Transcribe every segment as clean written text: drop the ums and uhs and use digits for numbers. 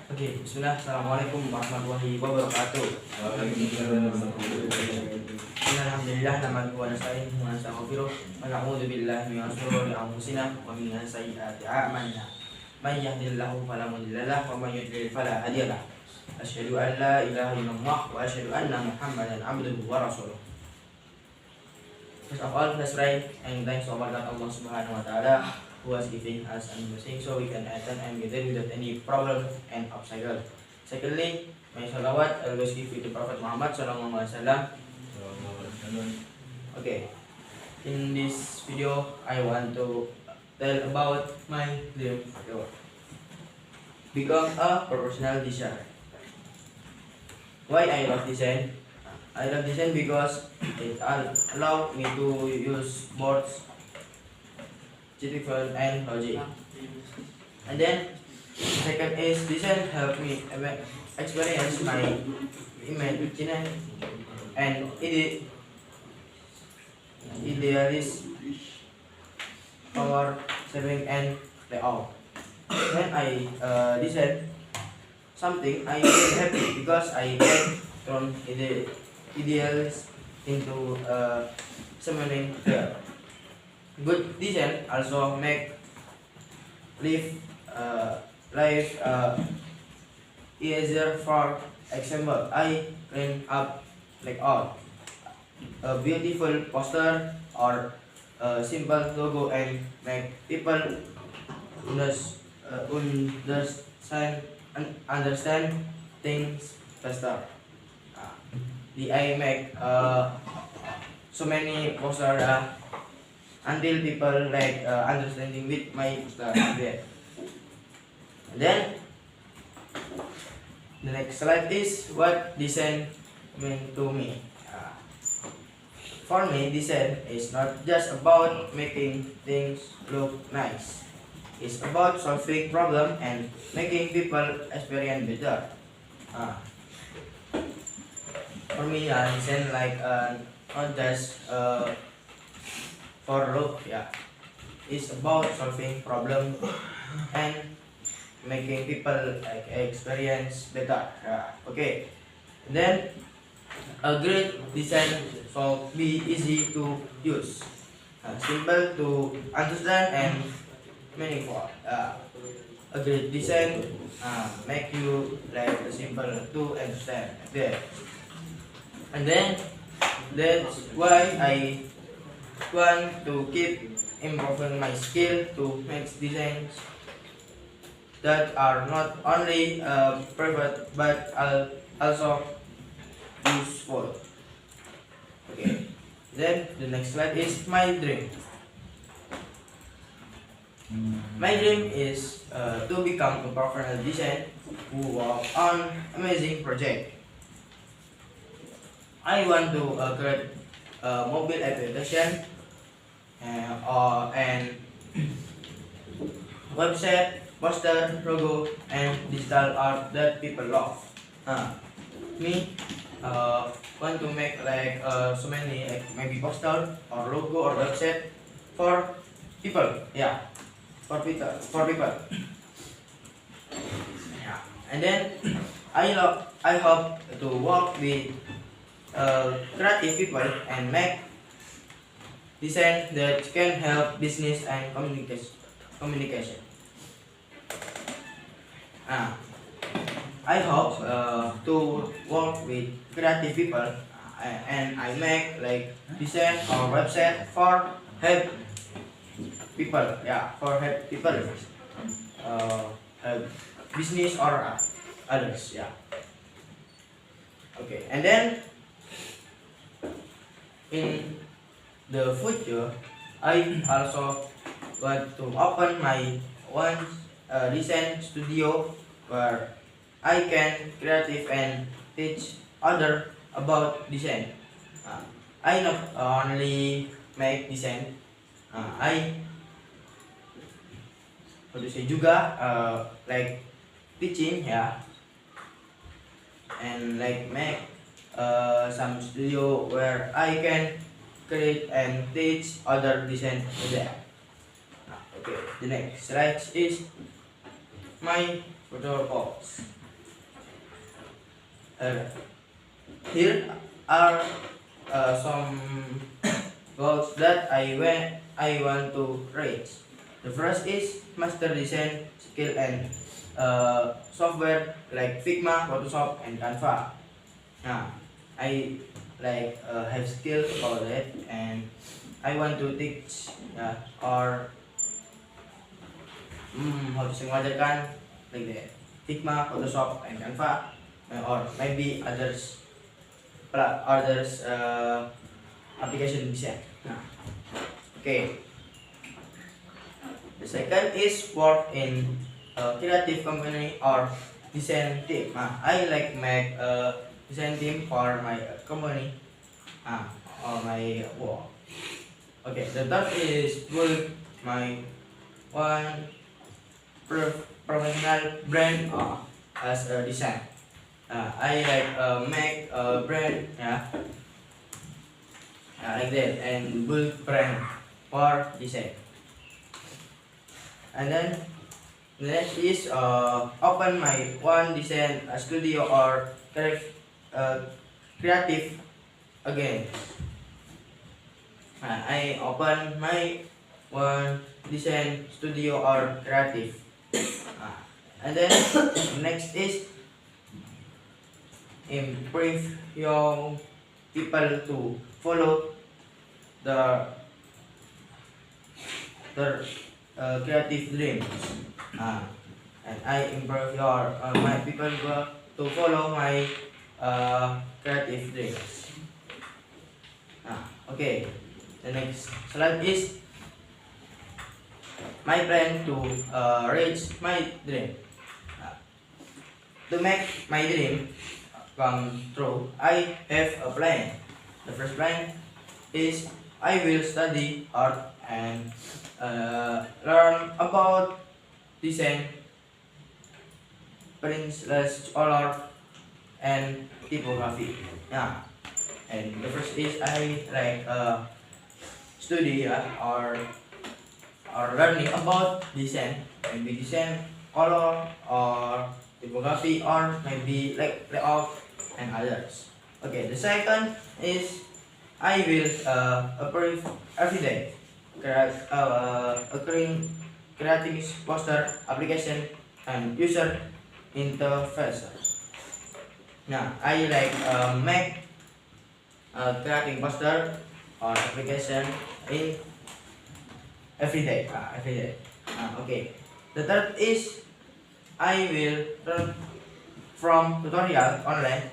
Oke, bismillah. Assalamualaikum warahmatullahi wabarakatuh. Alhamdulillah, nahmaduhu wa nasta'inuhu wa nastaghfiruh wa na'udzu billahi min shururi anfusina wa min sayyiati a'malina. May yahdihillahu fala mudilla lahu wa may yudlil fala hadiya lahu. Asyhadu an la ilaha illallah wa asyhadu anna Muhammadan abduhu wa rasuluh. First of all, let's pray and thanks to our God Allah Subhanahu wa taala who was giving us a blessing so we can attend and get there without any problem and obstacle. Secondly, may salawat always give to the Prophet Muhammad sallallahu alaihi wasallam. Okay, in this video I want to tell about my dream to become a professional designer. Why I love design? I love design because it allow me to use boards, GTFL and logic. And then second is design help me experience my imagination and idealist power saving and layout. When I design something, I feel happy because I can turn ideals into something real. Good design also make life easier. For example, I clean up layout, a beautiful poster or a simple logo and make people understand things faster. I make so many poster until people understanding with my poster. Then the next slide is what design mean to me. For me, design is not just about making things look nice. It's about solving problem and making people experience better. For me, design not just for look. It's about solving problem and making people experience better. Okay. Then a great design should be easy to use, simple to understand and meaningful. A great design make you simple to understand. Okay. And then that's why I want to keep improving my skill to make designs that are not only perfect but also useful. Okay. Then the next slide is my dream. My dream is to become a professional designer who work on amazing project. I want to create a mobile application and website, poster, logo, and digital art that people love. Me want to make so many maybe poster or logo or website for people. For people. And then I hope to work with creative people and make design that can help business and communication. I hope to work with creative people and I make design or website for help people. For help people, help business or others. Okay, and then in the future, I also want to open my own design studio where I can creative and teach other about design. I not only make design, I juga teaching and make some studio where I can create and teach other design there. Okay, the next slide is my future goals. Here are some goals that I want to reach. The first is master design skill and software like Figma, Photoshop, and Canva. Nah, I have skills about it, and I want to teach or harus mengajarkan like that Figma, Photoshop, and Canva, or maybe others application design. Nah, okay. The second is work in a creative company or design team. I like make a design team for my company or my work. Okay, the third is build my one professional brand as a design. I like make a brand like that and build brand for design. And then the next is open my one design studio or creative again. I open my one design studio or creative. And then next is improve your people to follow the their creative dreams. And I improve your my people to follow my creative dreams. Okay, the next slide is my plan to reach my dream. To make my dream come true, I have a plan. The first plan is I will study art and learn about design, Princeless color, and typography. Yeah, and the first is I like study or learning about design, maybe design, color, or typography, or maybe like layout and others. Okay, the second is I will approve every day, creating poster, application, and user interfaces. Now, I like make creating poster or application in every day. Okay. The third is I will learn from tutorial online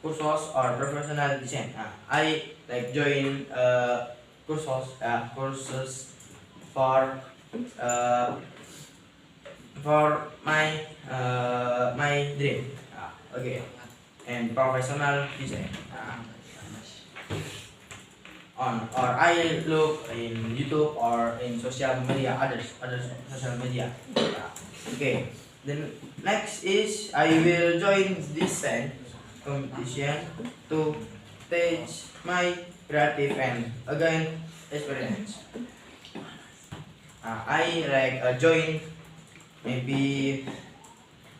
courses or professional design. I like join courses for uh, my dream. Okay, and professional design. Or I look in YouTube or in social media, other social media. Okay. Then next is I will join design competition to teach my creative and again experience. I like join maybe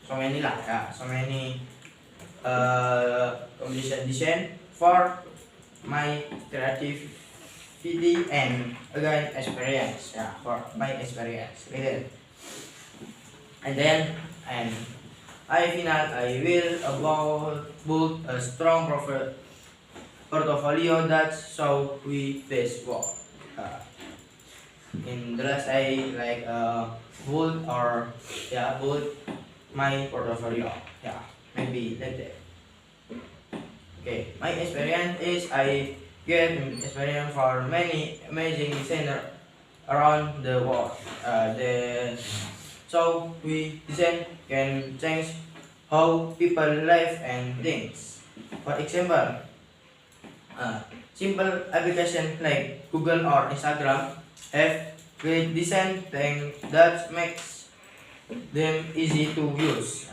so many competition design for my creativity and again experience for my experience okay. And then I will build a strong portfolio that show we this work. In the last I like build my portfolio maybe like that. Okay, my experience is I get experience for many amazing designers around the world. So we design can change how people live and things. For example, simple application like Google or Instagram have great design thing that makes them easy to use.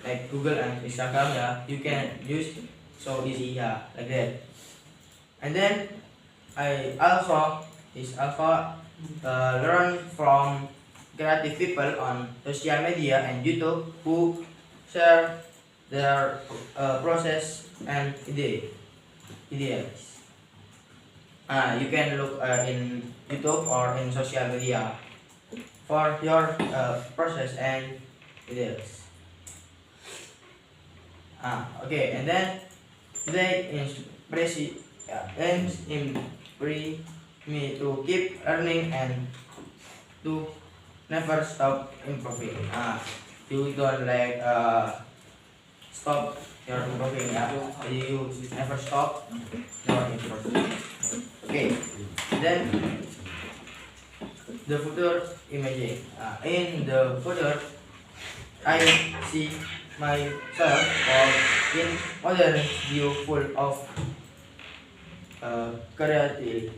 Like Google and Instagram, you can use so easy, like that. And then I also learn from creative people on social media and YouTube who share their process and ideas. You can look in YouTube or in social media for your process and ideas. Okay, and then they aims in me to keep learning and to never stop improving. You don't like stop your improving. You never stop your improving. Okay, then the future imaging. In the future, I see myself or in modern view full of creativity.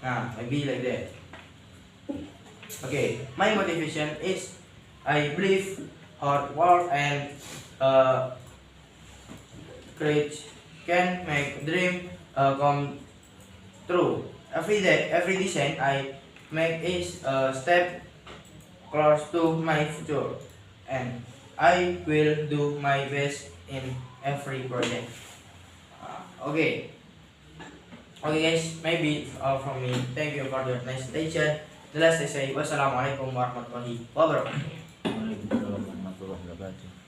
Maybe like that. Okay, my motivation is I believe hard work and courage can make dream come true. Every day, every design I make is a step close to my future, and I will do my best in every project. Okay, okay guys, maybe it's all from me. Thank you for your nice attention. The last I say, wassalamualaikum warahmatullahi wabarakatuh. Waalaikumsalam warahmatullahi wabarakatuh.